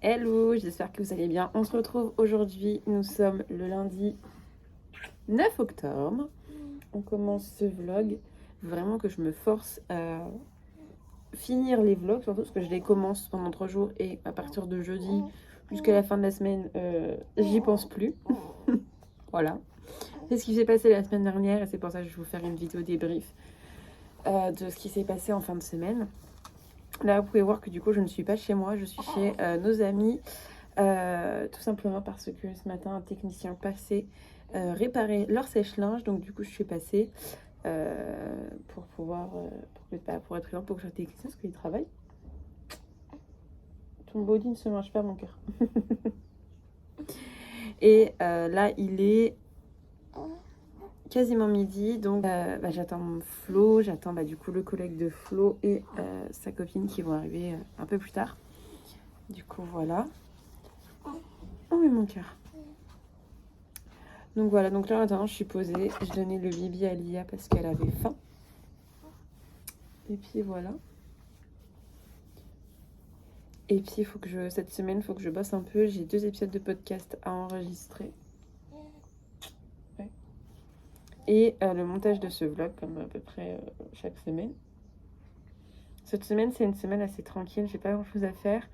Hello, j'espère que vous allez bien. On se retrouve aujourd'hui, nous sommes le lundi 9 octobre. On commence ce vlog. Vraiment que je me force à finir les vlogs, surtout parce que je les commence pendant 3 jours et à partir de jeudi jusqu'à la fin de la semaine, j'y pense plus. Voilà. C'est ce qui s'est passé la semaine dernière et c'est pour ça que je vais vous faire une vidéo débrief de ce qui s'est passé en fin de semaine. Là, vous pouvez voir que du coup, je ne suis pas chez moi, je suis chez nos amis. Tout simplement parce que ce matin, un technicien passait réparer leur sèche-linge. Donc du coup, je suis passée pour pouvoir, pour être présente, pour que je sois technicien, parce qu'il travaille. Ton body ne se mange pas, mon cœur. Et là, il est quasiment midi, donc j'attends Flo, j'attends du coup le collègue de Flo et sa copine qui vont arriver un peu plus tard. Du coup, voilà. Oh, mais mon cœur. Donc voilà, donc là maintenant je suis posée, je donnais le bibi à Lia parce qu'elle avait faim. Et puis voilà. Et puis cette semaine, il faut que je bosse un peu. J'ai 2 épisodes de podcast à enregistrer. Ouais. Et le montage de ce vlog, comme à peu près chaque semaine. Cette semaine, c'est une semaine assez tranquille, j'ai pas grand chose à faire.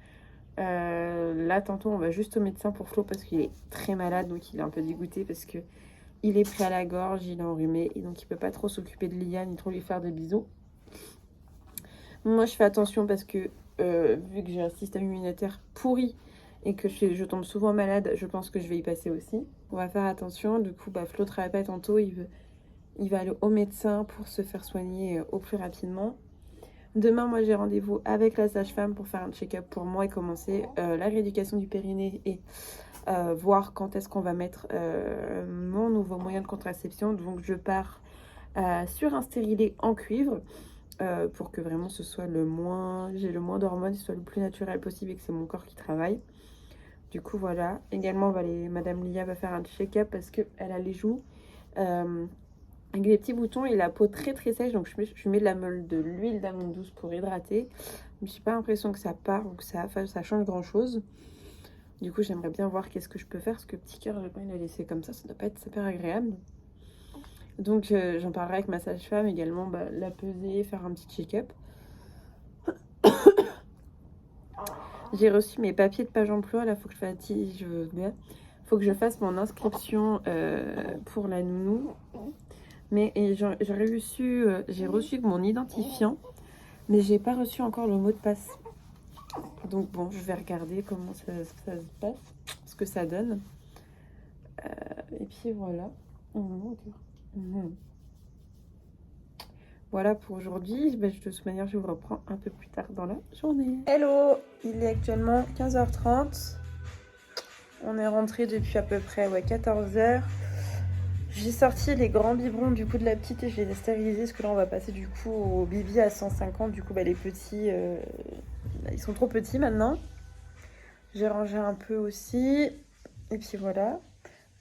Là, tantôt, on va juste au médecin pour Flo parce qu'il est très malade, donc il est un peu dégoûté parce que il est pris à la gorge, il est enrhumé et donc il peut pas trop s'occuper de Lia ni trop lui faire des bisous. Moi, je fais attention parce que vu que j'ai un système immunitaire pourri et que je tombe souvent malade, je pense que je vais y passer aussi. On va faire attention. Du coup, Flo travaille pas tantôt, il va aller au médecin pour se faire soigner au plus rapidement. Demain, moi, j'ai rendez-vous avec la sage-femme pour faire un check-up pour moi et commencer la rééducation du périnée et voir quand est-ce qu'on va mettre mon nouveau moyen de contraception. Donc, je pars sur un stérilet en cuivre pour que vraiment j'ai le moins d'hormones, ce soit le plus naturel possible et que c'est mon corps qui travaille. Du coup, voilà. Également, Madame Lia va faire un check-up parce qu'elle a les joues avec des petits boutons et la peau très très sèche, donc je mets de l'huile d'amande douce pour hydrater. Mais j'ai pas l'impression que ça part ou que ça change grand chose. Du coup, j'aimerais bien voir qu'est-ce que je peux faire parce que petit cœur, j'ai pas envie de la laisser comme ça doit pas être super agréable. Donc j'en parlerai avec ma sage-femme également, la peser, faire un petit check-up. J'ai reçu mes papiers de page emploi, là faut que faut que je fasse mon inscription pour la nounou. Mais j'ai reçu mon identifiant, mais j'ai pas reçu encore le mot de passe. Donc bon, je vais regarder comment ça se passe, ce que ça donne. Et puis voilà. Voilà pour aujourd'hui. De toute manière, je vous reprends un peu plus tard dans la journée. Hello, il est actuellement 15h30. On est rentré depuis à peu près 14h. J'ai sorti les grands biberons du coup de la petite et je les ai stérilisés parce que là on va passer du coup au bibi à 150. Du coup les petits, ils sont trop petits maintenant. J'ai rangé un peu aussi. Et puis voilà.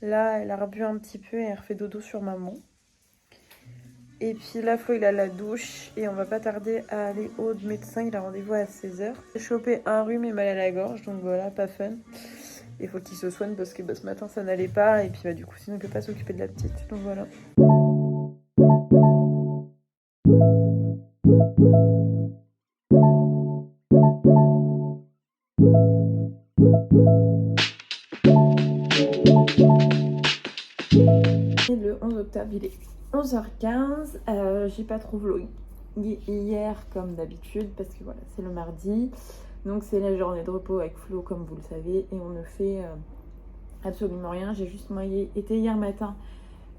Là elle a rebu un petit peu et elle refait dodo sur maman. Et puis là Flo il a la douche et on va pas tarder à aller au médecin. Il a rendez-vous à 16h. J'ai chopé un rhume et mal à la gorge, donc voilà, pas fun. Il faut qu'il se soigne parce que ce matin ça n'allait pas et puis du coup sinon il peut pas s'occuper de la petite, donc voilà. Le 11 octobre, il est 11h15. J'ai pas trop vlogué hier comme d'habitude parce que voilà, c'est le mardi. Donc c'est la journée de repos avec Flo comme vous le savez et on ne fait absolument rien. J'ai juste été hier matin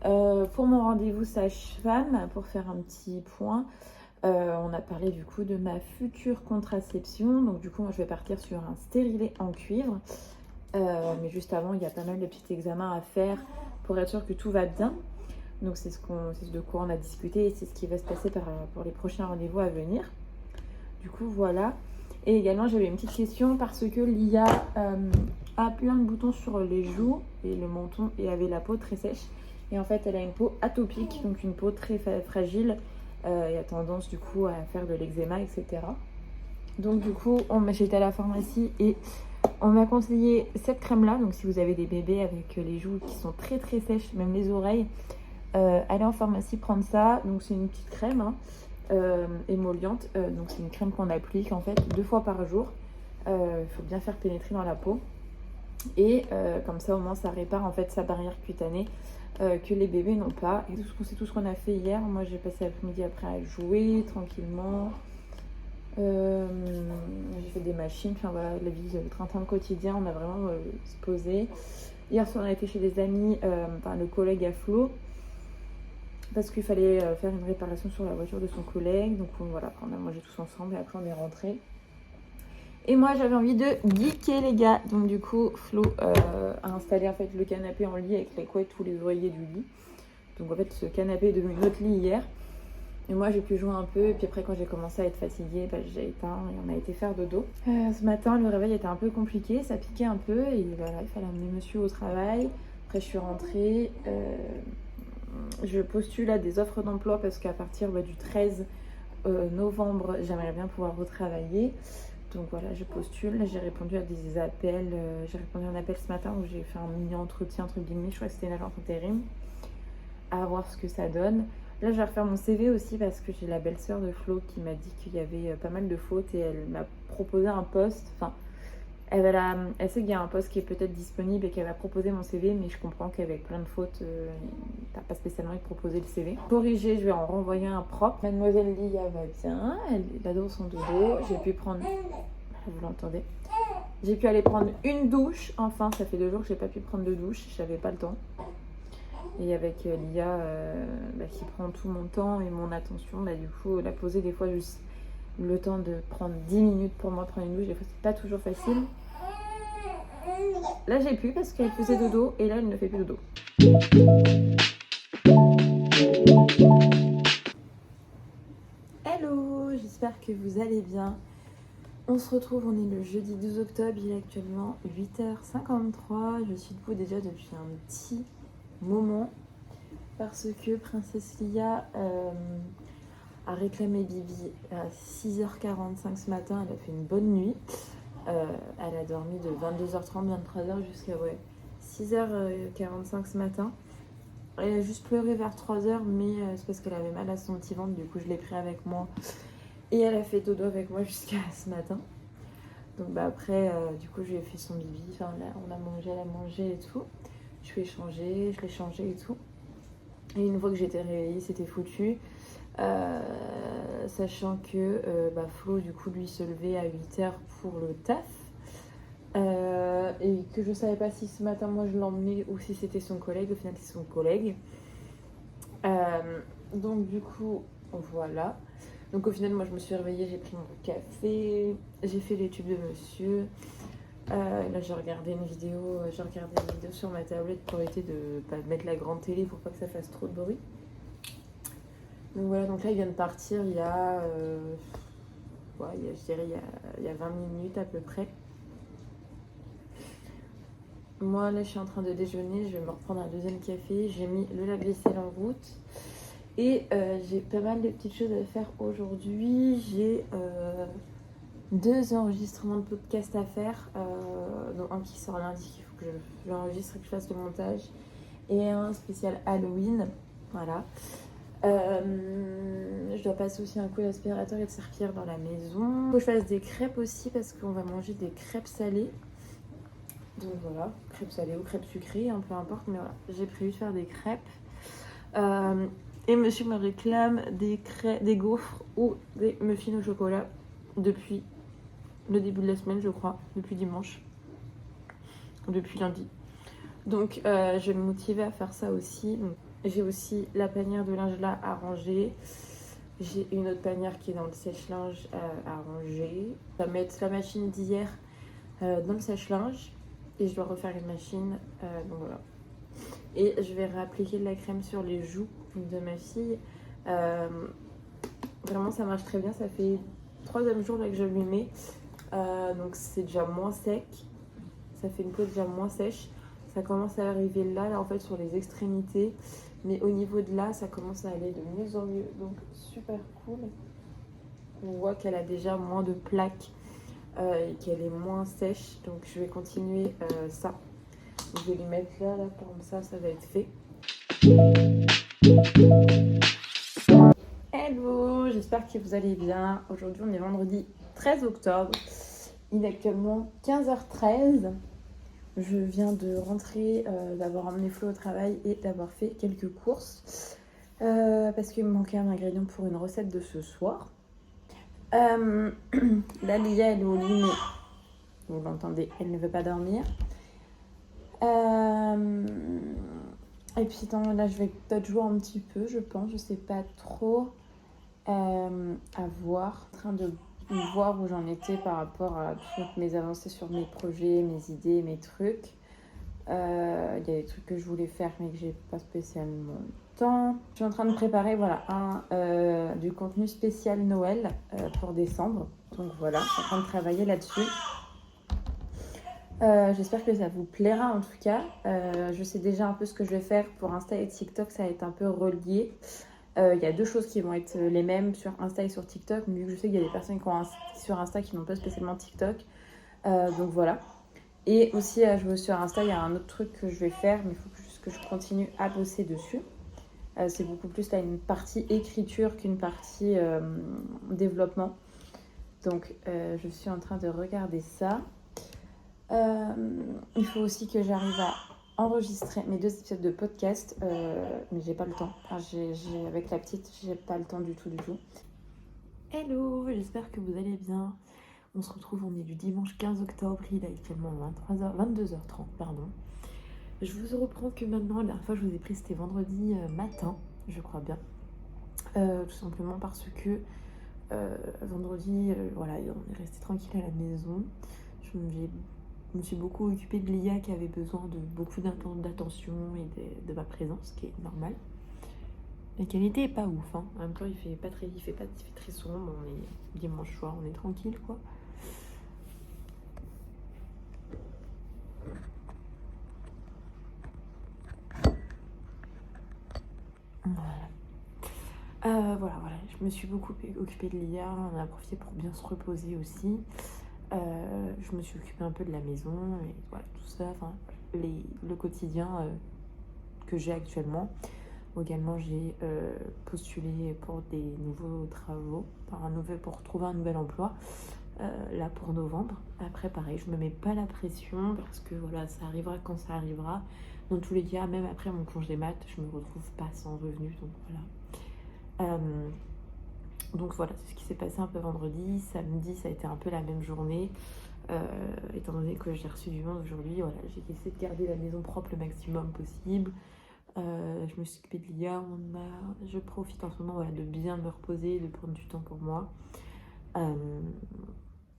pour mon rendez-vous sage-femme pour faire un petit point. On a parlé du coup de ma future contraception. Donc du coup moi je vais partir sur un stérilet en cuivre. Mais juste avant il y a pas mal de petits examens à faire pour être sûr que tout va bien. Donc c'est de quoi on a discuté et c'est ce qui va se passer pour les prochains rendez-vous à venir. Du coup voilà. Et également j'avais une petite question parce que Lia a plein de boutons sur les joues et le menton et avait la peau très sèche. Et en fait elle a une peau atopique, donc une peau très fragile et a tendance du coup à faire de l'eczéma, etc. Donc du coup j'étais à la pharmacie et On m'a conseillé cette crème-là, donc si vous avez des bébés avec les joues qui sont très très sèches, même les oreilles, allez en pharmacie prendre ça. Donc c'est une petite crème émolliente, donc c'est une crème qu'on applique en fait 2 fois par jour. Il faut bien faire pénétrer dans la peau. Et comme ça au moins ça répare en fait sa barrière cutanée que les bébés n'ont pas. Et c'est tout ce qu'on a fait hier. Moi j'ai passé l'après-midi après à jouer tranquillement. J'ai fait des machines, enfin voilà, la vie, le train-train quotidien, on a vraiment se poser. Hier soir on a été chez des amis, le collègue à Flo, parce qu'il fallait faire une réparation sur la voiture de son collègue. Donc voilà, on a mangé tous ensemble et après on est rentrés. Et moi j'avais envie de geeker les gars, donc du coup Flo a installé en fait le canapé en lit avec les couettes, tous les oreillers du lit. Donc en fait ce canapé est devenu notre lit hier. Et moi j'ai pu jouer un peu, et puis après quand j'ai commencé à être fatiguée, j'ai éteint et on a été faire dodo. Ce matin le réveil était un peu compliqué, ça piquait un peu et voilà, il fallait amener monsieur au travail. Après je suis rentrée, je postule à des offres d'emploi parce qu'à partir du 13 novembre j'aimerais bien pouvoir retravailler. Donc voilà, je postule. Là, j'ai répondu à des appels. J'ai répondu à un appel ce matin où j'ai fait un mini entretien entre guillemets. Je crois que c'était une agence intérim. À voir ce que ça donne. Là, je vais refaire mon CV aussi parce que j'ai la belle-sœur de Flo qui m'a dit qu'il y avait pas mal de fautes et elle m'a proposé un poste. Enfin, elle sait qu'il y a un poste qui est peut-être disponible et qu'elle va proposer mon CV, mais je comprends qu'avec plein de fautes, t'as pas spécialement envie de proposer le CV. Corrigé, je vais en renvoyer un propre. Mademoiselle Lia va bien, elle adore son dodo. J'ai pu prendre... Vous l'entendez? J'ai pu aller prendre une douche. Enfin, ça fait 2 jours que j'ai pas pu prendre de douche, j'avais pas le temps. Et avec Lia qui prend tout mon temps et mon attention, du coup la poser des fois juste le temps de prendre 10 minutes pour moi prendre une douche, des fois c'est pas toujours facile. Là j'ai pu parce qu'elle faisait dodo et là elle ne fait plus dodo. Hello, j'espère que vous allez bien. On se retrouve, on est le jeudi 12 octobre, il est actuellement 8h53. Je suis debout déjà depuis un petit moment parce que Princesse Lia a réclamé Bibi à 6h45 ce matin. Elle a fait une bonne nuit. Elle a dormi de 22h30, 23h jusqu'à 6h45 ce matin. Elle a juste pleuré vers 3h, mais c'est parce qu'elle avait mal à son petit ventre. Du coup, je l'ai pris avec moi et elle a fait dodo avec moi jusqu'à ce matin. Donc après, du coup, je lui ai fait son bibi. Enfin, là, on a mangé, elle a mangé et tout. Je l'ai changé et tout. Et une fois que j'étais réveillée, c'était foutu. Sachant que Flo, du coup, lui se levait à 8h pour le taf. Et que je savais pas si ce matin, moi, je l'emmenais ou si c'était son collègue. Au final, c'est son collègue. Donc, du coup, voilà. Donc, au final, moi, je me suis réveillée, j'ai pris mon café, j'ai fait les tubes de monsieur. Là, j'ai regardé une vidéo sur ma tablette pour éviter de pas mettre la grande télé pour pas que ça fasse trop de bruit. Donc voilà, donc là il vient de partir il y a, il y a 20 minutes à peu près. Moi là je suis en train de déjeuner, je vais me reprendre un deuxième café. J'ai mis le lave-vaisselle en route. Et j'ai pas mal de petites choses à faire aujourd'hui. J'ai 2 enregistrements de podcast à faire. Donc un qui sort lundi, il faut que je l'enregistre et que je fasse le montage. Et un spécial Halloween. Voilà. Je dois passer aussi un coup d'aspirateur et de serpillère dans la maison. Il faut que je fasse des crêpes aussi parce qu'on va manger des crêpes salées. Donc voilà, crêpes salées ou crêpes sucrées, peu importe. Mais voilà, j'ai prévu de faire des crêpes. Et monsieur me réclame des gaufres ou des muffins au chocolat depuis le début de la semaine, je crois. Depuis dimanche. Depuis lundi. Donc je vais me motiver à faire ça aussi. Donc, j'ai aussi la panière de linge là à ranger. J'ai une autre panière qui est dans le sèche-linge à ranger. Je vais mettre la machine d'hier dans le sèche-linge. Et je dois refaire une machine. Donc voilà. Et je vais réappliquer de la crème sur les joues de ma fille. Vraiment ça marche très bien. Ça fait 3e jour là que je lui mets. Donc c'est déjà moins sec. Ça fait une peau déjà moins sèche. Ça commence à arriver là en fait sur les extrémités. Mais au niveau de là, ça commence à aller de mieux en mieux. Donc super cool. On voit qu'elle a déjà moins de plaques et qu'elle est moins sèche. Donc je vais continuer ça. Je vais lui mettre là, comme ça va être fait. Hello, j'espère que vous allez bien. Aujourd'hui on est vendredi 13 octobre. Il est actuellement 15h13. Je viens de rentrer, d'avoir emmené Flo au travail et d'avoir fait quelques courses. Parce qu'il me manquait un ingrédient pour une recette de ce soir. Là, Lia, elle est au lit, mais vous l'entendez, elle ne veut pas dormir. Et puis là, je vais peut-être jouer un petit peu, je pense, je sais pas trop. À voir, en train de voir où j'en étais par rapport à toutes mes avancées sur mes projets, mes idées, mes trucs. Il y a des trucs que je voulais faire mais que j'ai pas spécialement le temps. Je suis en train de préparer du contenu spécial Noël pour décembre. Donc voilà, je suis en train de travailler là-dessus. J'espère que ça vous plaira en tout cas. Je sais déjà un peu ce que je vais faire pour Insta et TikTok, ça va être un peu relié. Il y a deux choses qui vont être les mêmes sur Insta et sur TikTok, mais vu que je sais qu'il y a des personnes qui ont sur Insta qui n'ont pas spécialement TikTok. Donc voilà. Et aussi, sur Insta, il y a un autre truc que je vais faire, mais il faut juste que je continue à bosser dessus. C'est beaucoup plus là une partie écriture qu'une partie développement. Donc, je suis en train de regarder ça. Il faut aussi que j'arrive à enregistrer mes 2 épisodes de podcast, mais j'ai pas le temps. Avec la petite, j'ai pas le temps du tout. Hello, j'espère que vous allez bien. On se retrouve, on est du dimanche 15 octobre, il est actuellement 22h30, pardon. Je vous reprends que maintenant, la dernière fois je vous ai pris, c'était vendredi matin, je crois bien. Tout simplement parce que vendredi, voilà, on est resté tranquille à la maison. Je me suis beaucoup occupée de Lia qui avait besoin de beaucoup d'attention et de ma présence, ce qui est normal. La qualité est pas ouf, hein. En même temps, il fait très sombre, on est dimanche soir, on est tranquille, quoi. Voilà, je me suis beaucoup occupée de Lia, on a profité pour bien se reposer aussi. Je me suis occupée un peu de la maison et voilà, tout ça, le quotidien que j'ai actuellement. Également, j'ai postulé pour des nouveaux travaux, pour trouver un nouvel emploi, là pour novembre. Après, pareil, je me mets pas la pression parce que voilà, ça arrivera quand ça arrivera. Dans tous les cas, même après mon congé mat, je me retrouve pas sans revenu, donc voilà. Donc voilà, c'est ce qui s'est passé un peu vendredi. Samedi, ça a été un peu la même journée. Étant donné que j'ai reçu du monde aujourd'hui, voilà, j'ai essayé de garder la maison propre le maximum possible. Je me suis occupée de Lia. Je profite en ce moment de bien me reposer, de prendre du temps pour moi.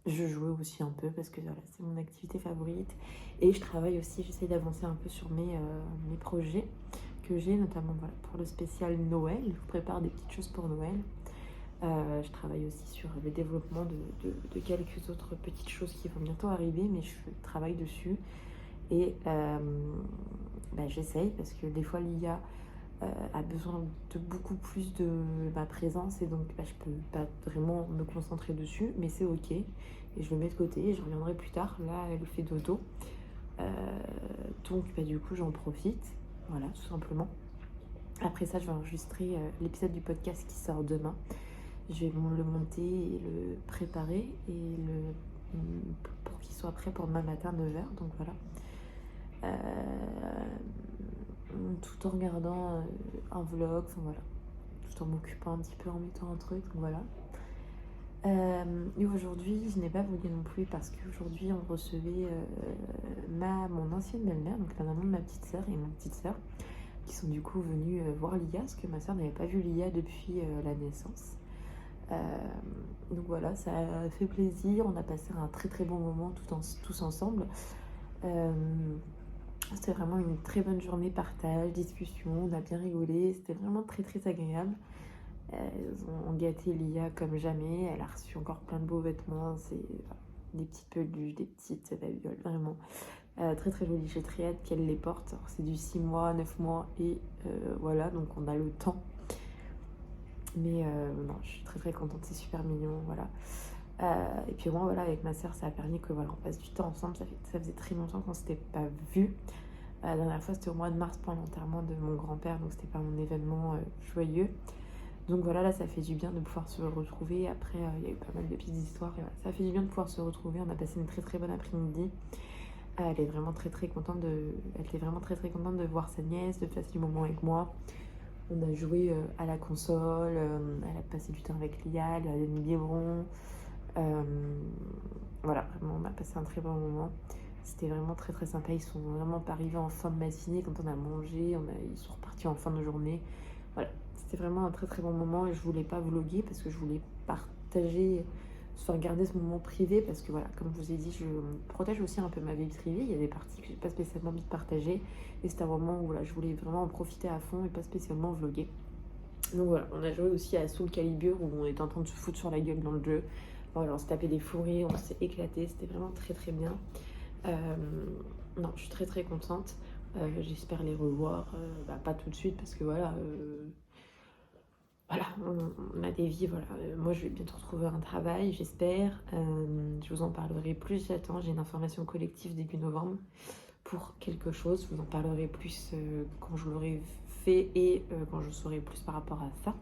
Je jouais aussi un peu parce que voilà, c'est mon activité favorite. Et je travaille aussi, j'essaie d'avancer un peu sur mes projets que j'ai, notamment pour le spécial Noël. Je prépare des petites choses pour Noël. Je travaille aussi sur le développement de quelques autres petites choses qui vont bientôt arriver, mais je travaille dessus. Et j'essaye parce que des fois Lia a besoin de beaucoup plus de ma présence et donc je peux pas vraiment me concentrer dessus, mais c'est ok. Et je le mets de côté et je reviendrai plus tard. Là, elle fait dodo. Donc du coup, j'en profite. Voilà, tout simplement. Après ça, je vais enregistrer l'épisode du podcast qui sort demain. Je vais le monter et le préparer pour qu'il soit prêt pour demain matin 9h. Donc voilà. Tout en regardant un vlog, voilà. Tout en m'occupant un petit peu, en mettant un truc, donc voilà. Et aujourd'hui, je n'ai pas vlogé non plus parce qu'aujourd'hui, on recevait mon ancienne belle-mère, donc la maman de ma petite sœur et ma petite sœur, qui sont du coup venus voir Lia, parce que ma sœur n'avait pas vu Lia depuis la naissance. Donc voilà, ça a fait plaisir, on a passé un très très bon moment tous ensemble. C'était vraiment une très bonne journée, partage, discussion, on a bien rigolé, c'était vraiment très très agréable. Ils ont gâté Lia comme jamais, elle a reçu encore plein de beaux vêtements, c'est des petites peluches, des petites babioles, vraiment très très jolies. J'ai très hâte qu'elle les porte. Alors, c'est du 6 mois, 9 mois et voilà, donc on a le temps. Mais non, je suis très très contente, c'est super mignon, voilà. Et puis moi, voilà, avec ma sœur, ça a permis que voilà, on passe du temps ensemble. Ça faisait très longtemps qu'on s'était pas vus. La dernière fois, c'était au mois de mars pour l'enterrement de mon grand-père, donc c'était pas mon événement joyeux. Donc voilà, là, ça fait du bien de pouvoir se retrouver. Après, il y a eu pas mal de petites histoires. Et voilà, ça fait du bien de pouvoir se retrouver. On a passé une très très bonne après-midi. Elle est vraiment très très contente elle était vraiment très très contente de voir sa nièce, de passer du moment avec moi. On a joué à la console, elle a passé du temps avec Lia, elle a donné des biberons. Voilà, vraiment, on a passé un très bon moment. C'était vraiment très très sympa. Ils sont vraiment pas arrivés en fin de matinée quand on a mangé. Ils sont repartis en fin de journée. Voilà, c'était vraiment un très très bon moment et je voulais pas vloguer parce que je voulais partager, enfin garder ce moment privé parce que voilà, comme je vous ai dit, je protège aussi un peu ma vie privée. Il y a des parties que j'ai pas spécialement envie de partager et c'était un moment où voilà, je voulais vraiment en profiter à fond et pas spécialement vloguer. Donc voilà, on a joué aussi à Soul Calibur où on était en train de se foutre sur la gueule dans le jeu. Voilà, on s'est tapé des fous rires, on s'est éclaté, c'était vraiment très très bien. Non, je suis très très contente. J'espère les revoir, pas tout de suite parce que voilà, on a des vies, voilà. Moi, je vais bientôt retrouver un travail, j'espère. Je vous en parlerai plus, j'attends. J'ai une information collective début novembre pour quelque chose. Je vous en parlerai plus quand je l'aurai fait et quand je saurai plus par rapport à ça.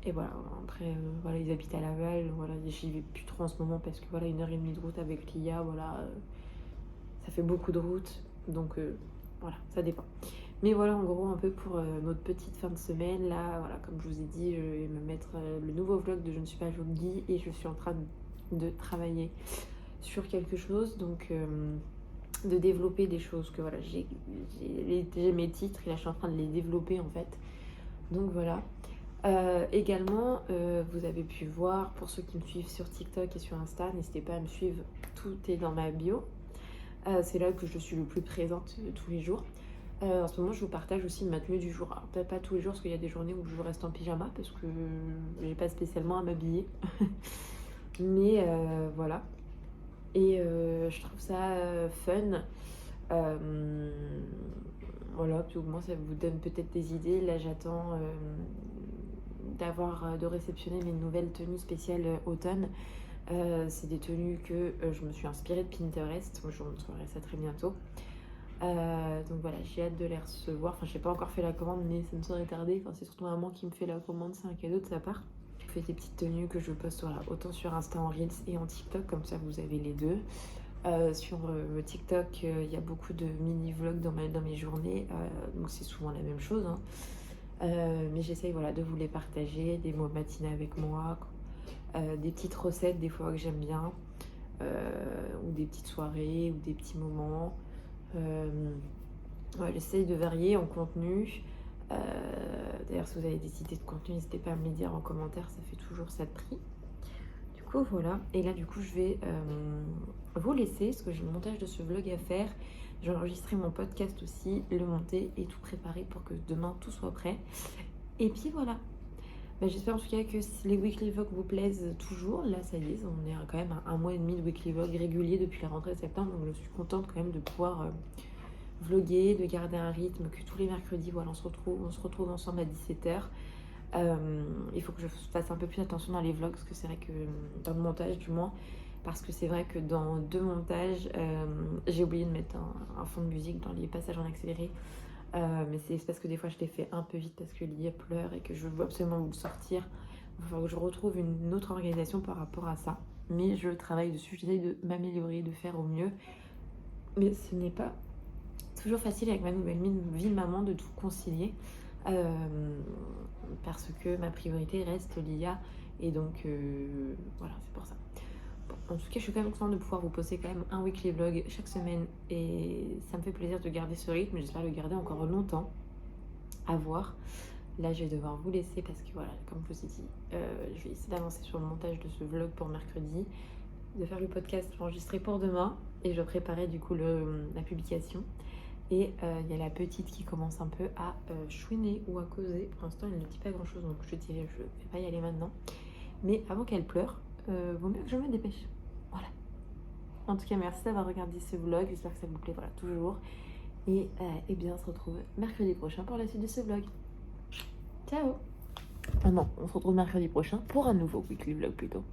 Et voilà, après, voilà, ils habitent à Laval. Voilà, j'y vais plus trop en ce moment parce que voilà, 1h30 de route avec Lia, voilà, ça fait beaucoup de route. Donc voilà, ça dépend. Mais voilà, en gros, un peu pour notre petite fin de semaine. Là, voilà, comme je vous ai dit, je vais me mettre le nouveau vlog de Je ne suis pas jolie et je suis en train de travailler sur quelque chose. Donc, de développer des choses que voilà, j'ai mes titres et là, je suis en train de les développer en fait. Donc voilà. Également, vous avez pu voir, pour ceux qui me suivent sur TikTok et sur Insta, n'hésitez pas à me suivre, tout est dans ma bio. C'est là que je suis le plus présente tous les jours. En ce moment, je vous partage aussi ma tenue du jour. Alors, peut-être pas tous les jours, parce qu'il y a des journées où je reste en pyjama, parce que j'ai pas spécialement à m'habiller. Mais voilà. Et je trouve ça fun. Voilà, puis au moins ça vous donne peut-être des idées. Là, j'attends de réceptionner mes nouvelles tenues spéciales automne. C'est des tenues que je me suis inspirée de Pinterest. Je vous montrerai ça très bientôt. Donc voilà, j'ai hâte de les recevoir. Enfin, j'ai pas encore fait la commande, mais ça ne saurait tarder. Enfin, c'est surtout maman qui me fait la commande, c'est un cadeau de sa part. Je fais des petites tenues que je poste voilà, autant sur Insta en Reels et en TikTok, comme ça vous avez les deux. Sur TikTok, il y a beaucoup de mini-vlogs dans mes journées, donc c'est souvent la même chose. Hein. Mais j'essaye voilà, de vous les partager, des mots matinés avec moi, des petites recettes des fois que j'aime bien, ou des petites soirées, ou des petits moments. Ouais, j'essaye de varier en contenu. D'ailleurs, si vous avez des idées de contenu, n'hésitez pas à me les dire en commentaire, ça fait toujours ça de prix. Du coup, voilà. Et là, du coup, je vais vous laisser parce que j'ai le montage de ce vlog à faire. J'ai enregistré mon podcast aussi, le monter et tout préparer pour que demain tout soit prêt. Et puis voilà. J'espère en tout cas que si les weekly vlogs vous plaisent toujours. Là, ça y est, on est quand même à 1 mois et demi de weekly vlog régulier depuis la rentrée de septembre. Donc, je suis contente quand même de pouvoir vloguer, de garder un rythme, que tous les mercredis, voilà, on se retrouve ensemble à 17h. Il faut que je fasse un peu plus attention dans les vlogs, parce que c'est vrai que dans le montage du moins, parce que c'est vrai que dans 2 montages, j'ai oublié de mettre un fond de musique dans les passages en accéléré. Mais c'est parce que des fois je l'ai fait un peu vite parce que Lia pleure et que je veux absolument vous le sortir. Il va falloir que je retrouve une autre organisation par rapport à ça. Mais je travaille dessus, j'essaie de m'améliorer, de faire au mieux. Mais ce n'est pas toujours facile avec ma nouvelle vie de maman de tout concilier. Parce que ma priorité reste Lia. Et donc voilà, c'est pour ça. En tout cas, je suis quand même contente de pouvoir vous poster quand même un weekly vlog chaque semaine et ça me fait plaisir de garder ce rythme. J'espère le garder encore longtemps. À voir. Là, je vais devoir vous laisser parce que voilà, comme je vous ai dit, je vais essayer d'avancer sur le montage de ce vlog pour mercredi, de faire le podcast enregistré pour demain et je préparais du coup la publication. Et il y a la petite qui commence un peu à chouiner ou à causer. Pour l'instant, elle ne dit pas grand chose, donc je dirais je ne vais pas y aller maintenant. Mais avant qu'elle pleure, vaut mieux que je me dépêche. Voilà. En tout cas, merci d'avoir regardé ce vlog. J'espère que ça vous plaît voilà, toujours. Et bien, on se retrouve mercredi prochain pour la suite de ce vlog. Ciao. Ah non, on se retrouve mercredi prochain pour un nouveau weekly vlog plutôt.